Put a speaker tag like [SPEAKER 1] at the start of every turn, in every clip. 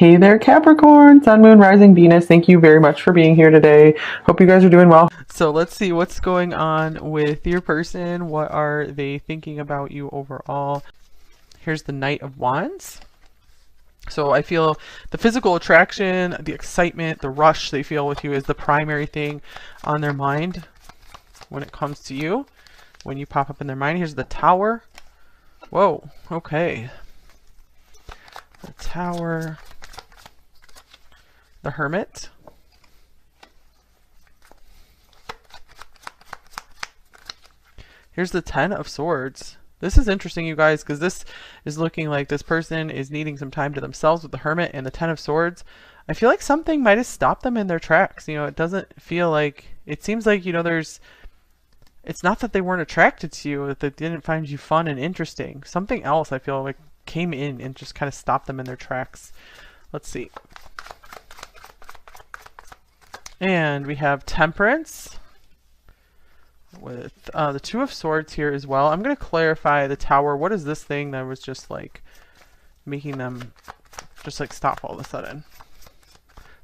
[SPEAKER 1] Hey there, Capricorn, Sun, Moon, Rising, Venus. Thank you very much for being here today. Hope you guys are doing well. So let's see what's going on with your person. What are they thinking about you overall? Here's the Knight of Wands. So I feel the physical attraction, the excitement, the rush they feel with you is the primary thing on their mind when it comes to you. When you pop up in their mind, here's the Tower. Whoa, okay. The Tower. The Hermit. Here's the Ten of Swords. This is interesting, you guys, because this is looking like this person is needing some time to themselves with the Hermit and the Ten of Swords. I feel like something might have stopped them in their tracks. You know, it doesn't feel like, it seems like, you know, it's not that they weren't attracted to you, that they didn't find you fun and interesting. Something else I feel like came in and just kind of stopped them in their tracks. Let's see. And we have Temperance with the Two of Swords here as well. I'm going to clarify the Tower. What is this thing that was just like making them just like stop all of a sudden?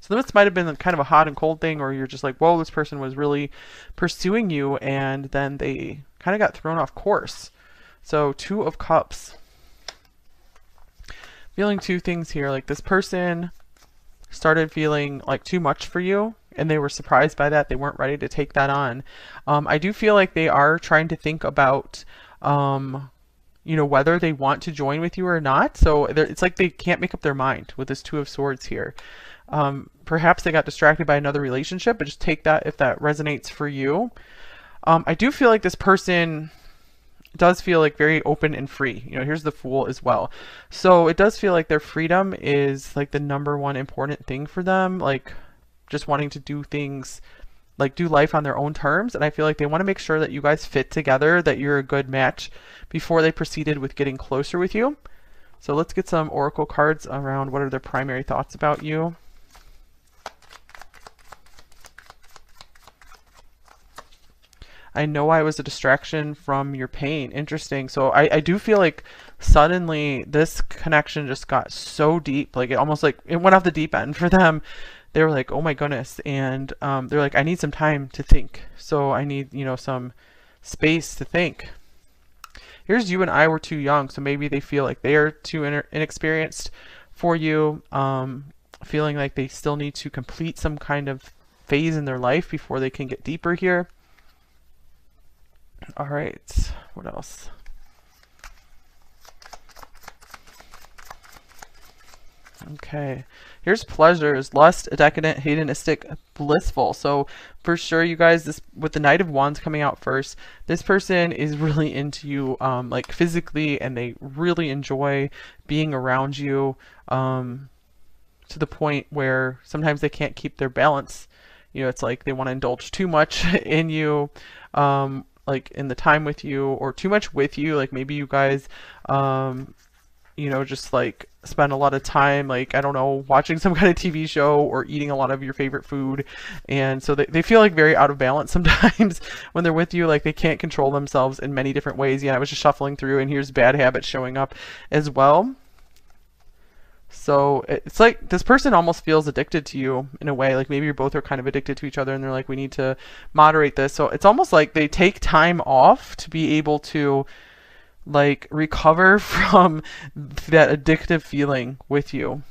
[SPEAKER 1] So this might have been kind of a hot and cold thing, or you're just like, whoa, this person was really pursuing you, and then they kind of got thrown off course. So Two of Cups. Feeling two things here. Like this person started feeling like too much for you, and they were surprised by that. They weren't ready to take that on. I do feel like they are trying to think about, you know, whether they want to join with you or not. So it's like they can't make up their mind with this Two of Swords here. Perhaps they got distracted by another relationship, but just take that if that resonates for you. I do feel like this person does feel like very open and free. You know, here's the Fool as well. So it does feel like their freedom is like the #1 important thing for them. Like just wanting to do things, like do life on their own terms. And I feel like they want to make sure that you guys fit together, that you're a good match before they proceeded with getting closer with you. So let's get some oracle cards around what are their primary thoughts about you. I know I was a distraction from your pain. Interesting. So I do feel like suddenly this connection just got so deep, like it almost like it went off the deep end for them. They were like, oh my goodness. And they're like, I need some time to think. So I need, you know, some space to think. Here's You and I Were Too Young. So maybe they feel like they are too inexperienced for you, feeling like they still need to complete some kind of phase in their life before they can get deeper here. All right, what else? Okay, here's Pleasures, Lust, Decadent, Hedonistic, Blissful. So for sure, you guys, this with the Knight of Wands coming out first, this person is really into you, like physically, and they really enjoy being around you, to the point where sometimes they can't keep their balance. You know, it's like they want to indulge too much in you, like in the time with you, or too much with you. Like maybe you guys, you know, just like spend a lot of time, like, I don't know, watching some kind of TV show or eating a lot of your favorite food. And so they feel like very out of balance sometimes when they're with you. Like they can't control themselves in many different ways. Yeah, I was just shuffling through and here's bad habits showing up as well. So it's like this person almost feels addicted to you in a way. Like maybe you both are kind of addicted to each other and they're like, we need to moderate this. So it's almost like they take time off to be able to like recover from that addictive feeling with you.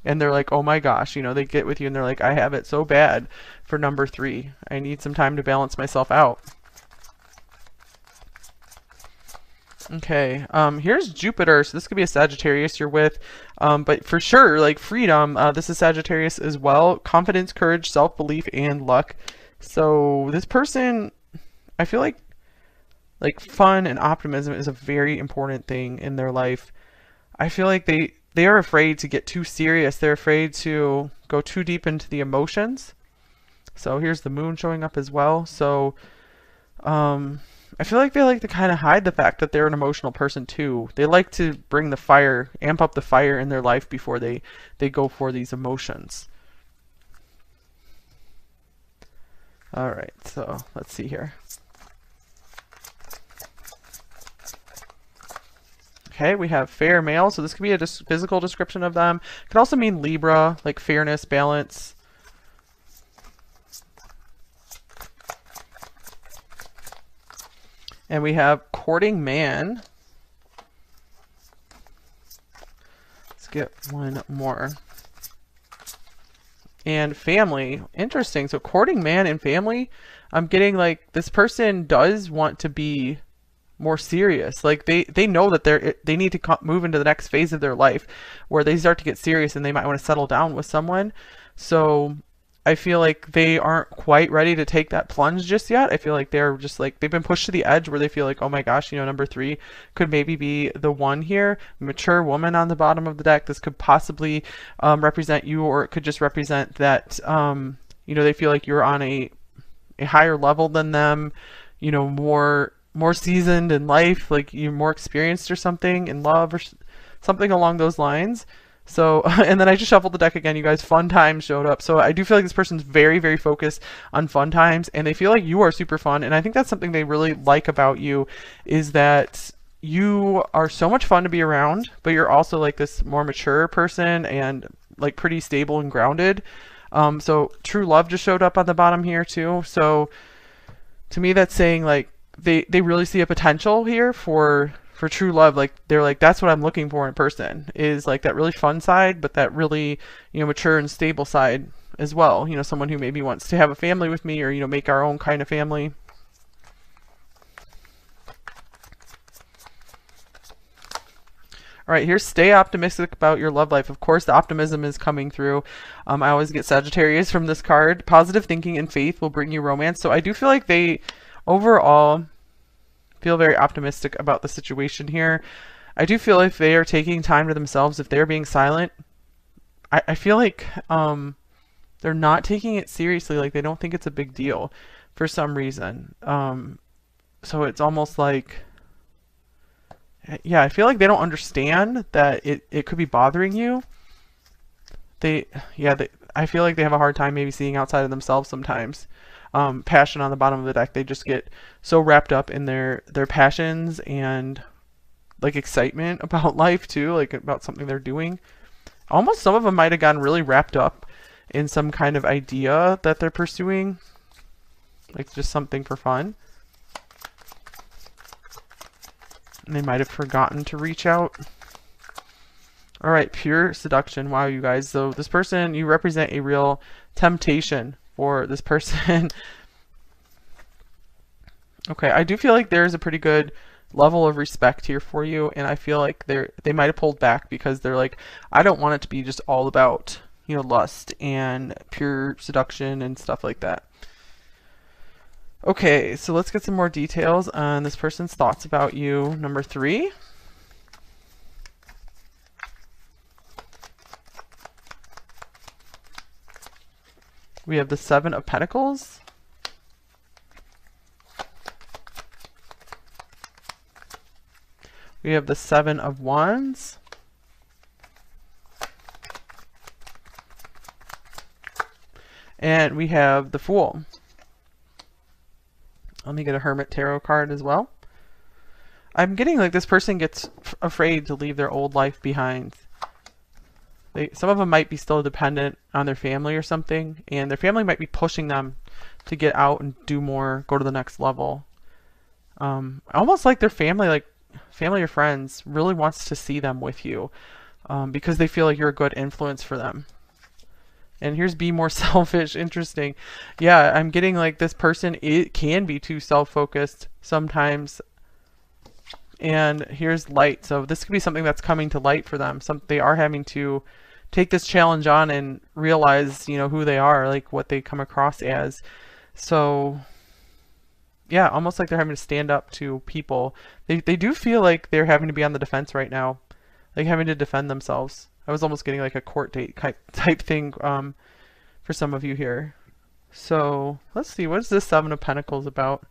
[SPEAKER 1] And they're like, oh my gosh, you know, they get with you and they're like, I have it so bad for #3. I need some time to balance myself out. Okay, here's Jupiter. So this could be a Sagittarius you're with, but for sure, like freedom, this is Sagittarius as well. Confidence, courage, self-belief, and luck. So this person, I feel like fun and optimism is a very important thing in their life. I feel like they are afraid to get too serious. They're afraid to go too deep into the emotions. So here's the Moon showing up as well. So, I feel like they like to kind of hide the fact that they're an emotional person too. They like to bring the fire, amp up the fire in their life before they go for these emotions. All right, so let's see here. Okay, we have fair male, so this could be a physical description of them. It could also mean Libra, like fairness, balance. And we have courting man. Let's get one more. And family. Interesting. So courting man and family, I'm getting like this person does want to be more serious. Like they know that they need to move into the next phase of their life where they start to get serious and they might want to settle down with someone. So I feel like they aren't quite ready to take that plunge just yet. I feel like they're just like they've been pushed to the edge where they feel like, oh my gosh, you know, number 3 could maybe be the one here. Mature woman on the bottom of the deck. This could possibly represent you, or it could just represent that you know, they feel like you're on a higher level than them, you know, more seasoned in life, like you're more experienced or something in love or something along those lines. So, and then I just shuffled the deck again, you guys. Fun times showed up. So I do feel like this person's very, very focused on fun times, and they feel like you are super fun. And I think that's something they really like about you, is that you are so much fun to be around, but you're also like this more mature person and like pretty stable and grounded. So true love just showed up on the bottom here too. So to me, that's saying like they really see a potential here for true love. Like they're like, that's what I'm looking for in a person, is like that really fun side, but that really, you know, mature and stable side as well. You know, someone who maybe wants to have a family with me, or, you know, make our own kind of family. All right, here's stay optimistic about your love life. Of course, the optimism is coming through. I always get Sagittarius from this card. Positive thinking and faith will bring you romance. So I do feel like they overall feel very optimistic about the situation here. I do feel if they are taking time to themselves, if they're being silent, I feel like they're not taking it seriously. Like they don't think it's a big deal for some reason. So it's almost like, yeah, I feel like they don't understand that it could be bothering you. I feel like they have a hard time maybe seeing outside of themselves sometimes. Passion on the bottom of the deck. They just get so wrapped up in their passions and like excitement about life too, like about something they're doing. Almost some of them might have gotten really wrapped up in some kind of idea that they're pursuing, like just something for fun. And they might have forgotten to reach out. All right, pure seduction. Wow, you guys. So this person, you represent a real temptation for this person. Okay, I do feel like there's a pretty good level of respect here for you, and I feel like they might have pulled back because they're like, I don't want it to be just all about, you know, lust and pure seduction and stuff like that. Okay, so let's get some more details on this person's thoughts about you. Number 3. We have the 7 of Pentacles. We have the 7 of Wands. And we have the Fool. Let me get a Hermit Tarot card as well. I'm getting like this person gets afraid to leave their old life behind. Some of them might be still dependent on their family or something, and their family might be pushing them to get out and do more, go to the next level. Almost like their family, like family or friends, really wants to see them with you because they feel like you're a good influence for them. And here's be more selfish. Interesting. Yeah, I'm getting like this person, it can be too self-focused sometimes. And here's light. So this could be something that's coming to light for them. They are having to take this challenge on and realize, you know, who they are, like what they come across as. So yeah, almost like they're having to stand up to people. They do feel like they're having to be on the defense right now, like having to defend themselves. I was almost getting like a court date type thing for some of you here. So let's see, what is this 7 of Pentacles about?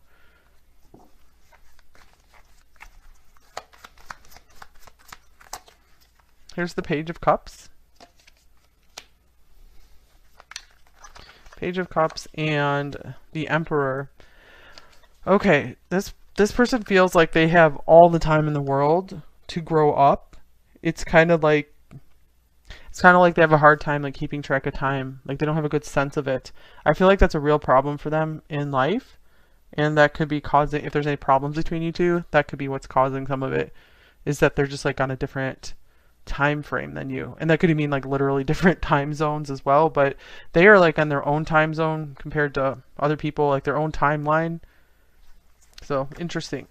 [SPEAKER 1] Here's the Page of Cups. Page of Cups and the Emperor. Okay, this person feels like they have all the time in the world to grow up, it's kind of like they have a hard time like keeping track of time. Like they don't have a good sense of it. I feel like that's a real problem for them in life, and that could be causing, if there's any problems between you two, that could be what's causing some of it, is that they're just like on a different time frame than you. And that could mean like literally different time zones as well, but they are like on their own time zone compared to other people, like their own timeline. So interesting.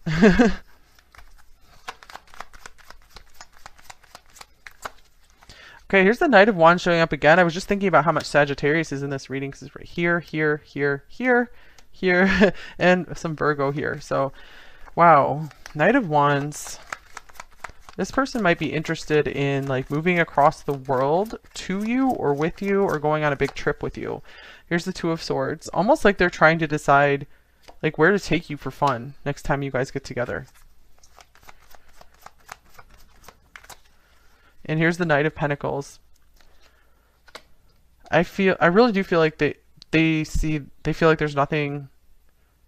[SPEAKER 1] Okay, here's the Knight of Wands showing up again. I was just thinking about how much Sagittarius is in this reading, because it's right here, here, here, here, here, and some Virgo here. So, wow. Knight of Wands. This person might be interested in like moving across the world to you or with you, or going on a big trip with you. Here's the Two of Swords. Almost like they're trying to decide like where to take you for fun next time you guys get together. And here's the Knight of Pentacles. I really do feel like they feel like there's nothing,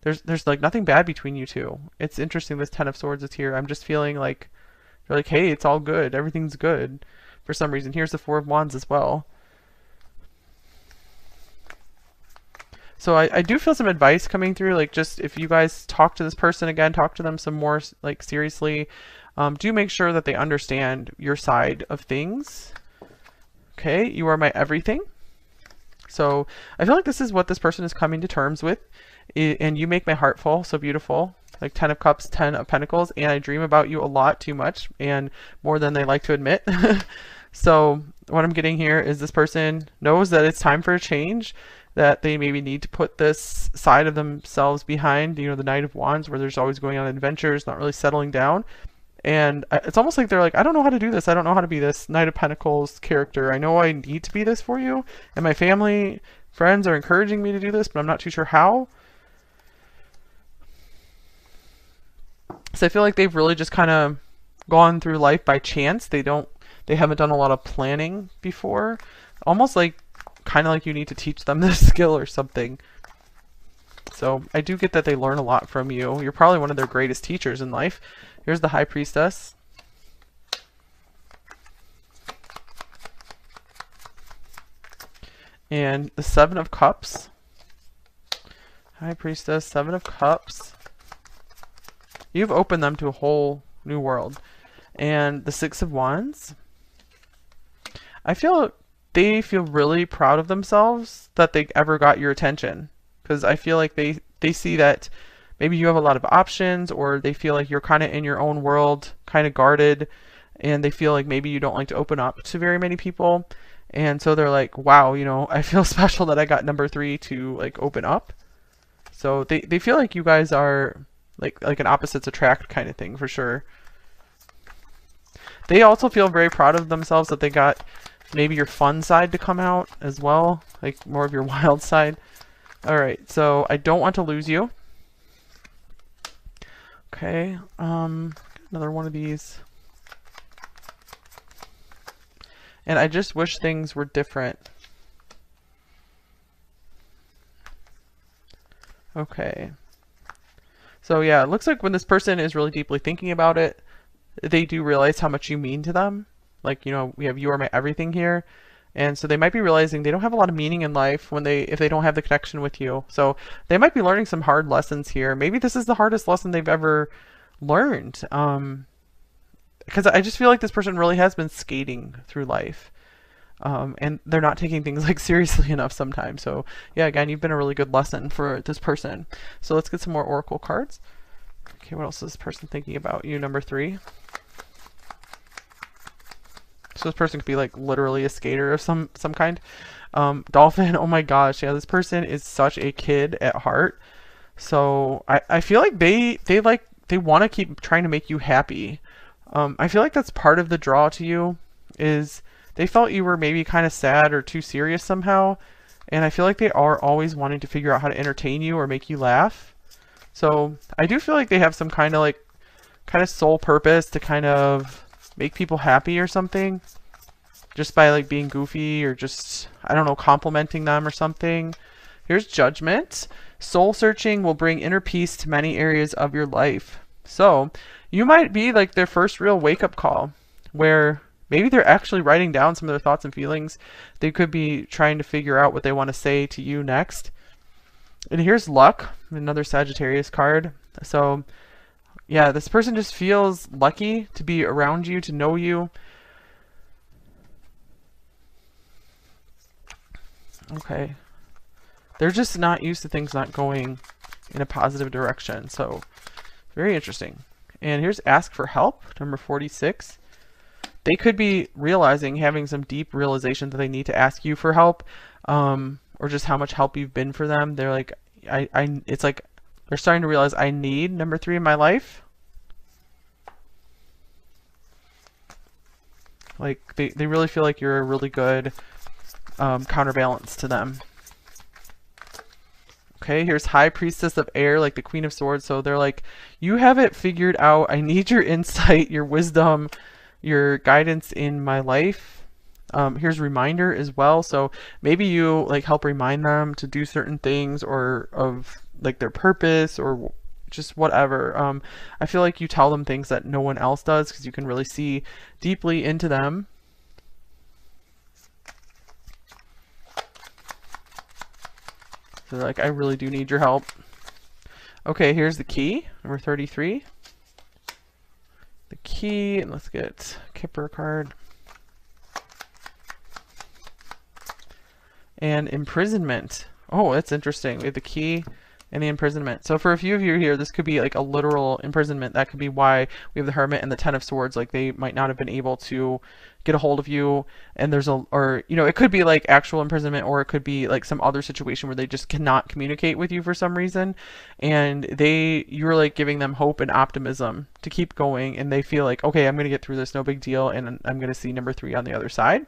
[SPEAKER 1] there's like nothing bad between you two. It's interesting, this Ten of Swords is here. I'm just feeling like they're like, hey, it's all good, everything's good for some reason. Here's the Four of Wands as well. So I do feel some advice coming through, like just if you guys talk to this person again, talk to them some more like seriously. Do make sure that they understand your side of things. Okay, you are my everything. So I feel like this is what this person is coming to terms with. And you make my heart full, so beautiful. Like 10 of Cups, 10 of Pentacles, and I dream about you a lot, too much, and more than they like to admit. So what I'm getting here is this person knows that it's time for a change, that they maybe need to put this side of themselves behind, you know, the Knight of Wands, where there's always going on adventures, not really settling down. And it's almost like they're like, I don't know how to do this. I don't know how to be this Knight of Pentacles character. I know I need to be this for you. And my family, friends are encouraging me to do this, but I'm not too sure how. So I feel like they've really just kind of gone through life by chance. They haven't done a lot of planning before. Almost like, kind of like you need to teach them this skill or something. So I do get that they learn a lot from you. You're probably one of their greatest teachers in life. Here's the High Priestess. And the Seven of Cups. High Priestess, Seven of Cups. You've opened them to a whole new world. And the Six of Wands. I feel they feel really proud of themselves that they ever got your attention. Because I feel like they see that maybe you have a lot of options, or they feel like you're kind of in your own world, kind of guarded, and they feel like maybe you don't like to open up to very many people. And so they're like, wow, you know, I feel special that I got number 3 to like open up. So they feel like you guys are like an opposites attract kind of thing for sure. They also feel very proud of themselves that they got maybe your fun side to come out as well, like more of your wild side. All right, so I don't want to lose you. Okay, another one of these. And I just wish things were different. Okay. So yeah, it looks like when this person is really deeply thinking about it, they do realize how much you mean to them. Like, you know, we have you are my everything here. And so they might be realizing they don't have a lot of meaning in life when if they don't have the connection with you. So they might be learning some hard lessons here. Maybe this is the hardest lesson they've ever learned. Because I just feel like this person really has been skating through life. And they're not taking things like seriously enough sometimes. So yeah, again, you've been a really good lesson for this person. So let's get some more Oracle cards. Okay, what else is this person thinking about you, number 3? So this person could be like literally a skater of some kind. Dolphin, oh my gosh, yeah, this person is such a kid at heart. So I feel like they want to keep trying to make you happy. I feel like that's part of the draw to you, is they felt you were maybe kind of sad or too serious somehow. And I feel like they are always wanting to figure out how to entertain you or make you laugh. So I do feel like they have some kind of sole purpose to kind of make people happy or something, just by like being goofy or just, I don't know, complimenting them or something. Here's Judgment. Soul searching will bring inner peace to many areas of your life. So you might be like their first real wake up call where maybe they're actually writing down some of their thoughts and feelings. They could be trying to figure out what they want to say to you next. And here's luck, another Sagittarius card. So yeah, this person just feels lucky to be around you, to know you. Okay. They're just not used to things not going in a positive direction. So very interesting. And here's ask for help, number 46. They could be realizing, having some deep realization that they need to ask you for help, or just how much help you've been for them. They're like, it's like they're starting to realize I need number 3 in my life. Like they really feel like you're a really good counterbalance to them. Okay, here's High Priestess of Air, like the Queen of Swords. So they're like, you have it figured out. I need your insight, your wisdom, your guidance in my life. Here's Reminder as well. So maybe you like help remind them to do certain things, or of like their purpose, or just whatever. I feel like you tell them things that no one else does because you can really see deeply into them. So they're like, I really do need your help. Okay, here's the key, number 33. The key, and let's get Kipper card. And imprisonment. Oh, that's interesting. We have the key and the imprisonment. So for a few of you here, this could be like a literal imprisonment. That could be why we have the Hermit and the Ten of Swords. Like they might not have been able to get a hold of you, and there's a, or you know, it could be like actual imprisonment, or it could be like some other situation where they just cannot communicate with you for some reason, and you're like giving them hope and optimism to keep going, and they feel like, okay, I'm gonna get through this, no big deal, and I'm gonna see number 3 on the other side.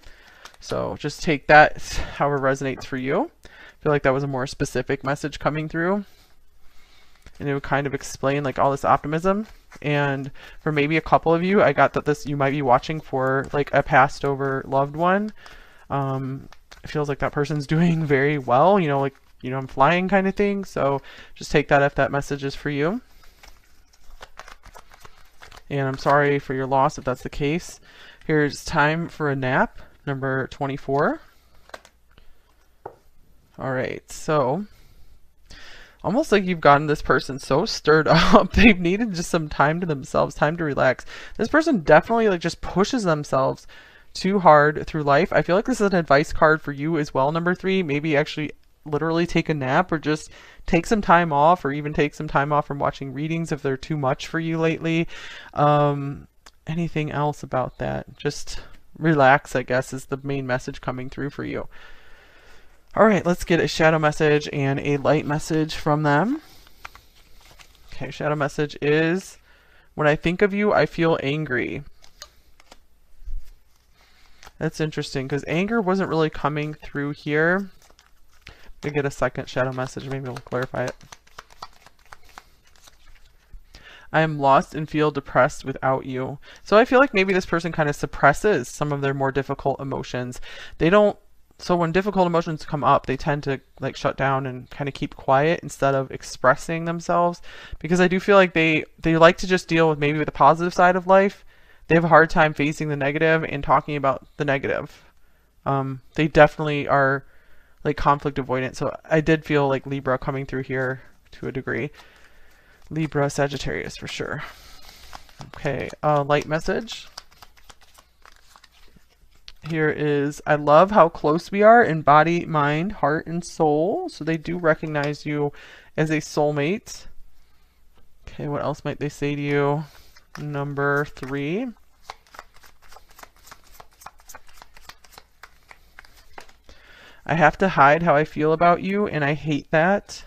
[SPEAKER 1] So just take that however resonates for you. I feel like that was a more specific message coming through, and it would kind of explain like all this optimism. And for maybe a couple of you, I got that you might be watching for like a passed over loved one. It feels like that person's doing very well, you know, like, you know, I'm flying kind of thing. So just take that if that message is for you. And I'm sorry for your loss if that's the case. Here's Time for a Nap, number 24. All right, so almost like you've gotten this person so stirred up, they've needed just some time to themselves, time to relax. This person definitely like just pushes themselves too hard through life. I feel like this is an advice card for you as well, number 3. Maybe actually literally take a nap, or just take some time off, or even take some time off from watching readings if they're too much for you lately. Anything else about that? Just relax, I guess, is the main message coming through for you. All right, let's get a shadow message and a light message from them. Okay, shadow message is, when I think of you, I feel angry. That's interesting, because anger wasn't really coming through here. We get a second shadow message, maybe we'll clarify it. I am lost and feel depressed without you. So I feel like maybe this person kind of suppresses some of their more difficult emotions. So when difficult emotions come up, they tend to like shut down and kind of keep quiet instead of expressing themselves, because I do feel like they like to just deal with maybe the positive side of life. They have a hard time facing the negative and talking about the negative. They definitely are like conflict avoidant. So I did feel like Libra coming through here to a degree. Libra, Sagittarius for sure. Okay, light message. Here is, I love how close we are in body, mind, heart, and soul. So they do recognize you as a soulmate. Okay, what else might they say to you? Number 3. I have to hide how I feel about you, and I hate that.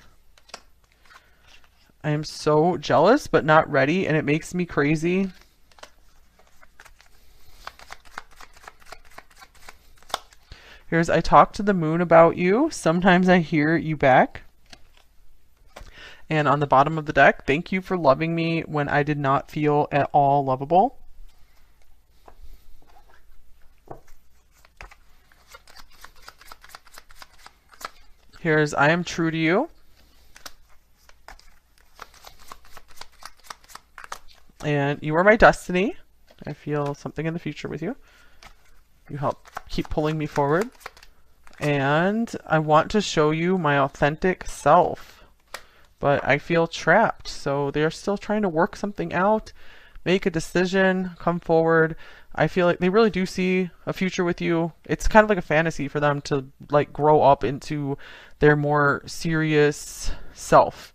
[SPEAKER 1] I am so jealous, but not ready, and it makes me crazy. Here's, I talk to the moon about you. Sometimes I hear you back. And on the bottom of the deck, thank you for loving me when I did not feel at all lovable. Here's, I am true to you. And you are my destiny. I feel something in the future with you. You help keep pulling me forward. And I want to show you my authentic self, but I feel trapped. So they're still trying to work something out, make a decision, come forward. I feel like they really do see a future with you. It's kind of like a fantasy for them to like grow up into their more serious self,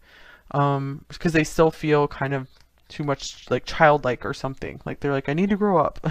[SPEAKER 1] because they still feel kind of too much like childlike or something. Like they're like, I need to grow up.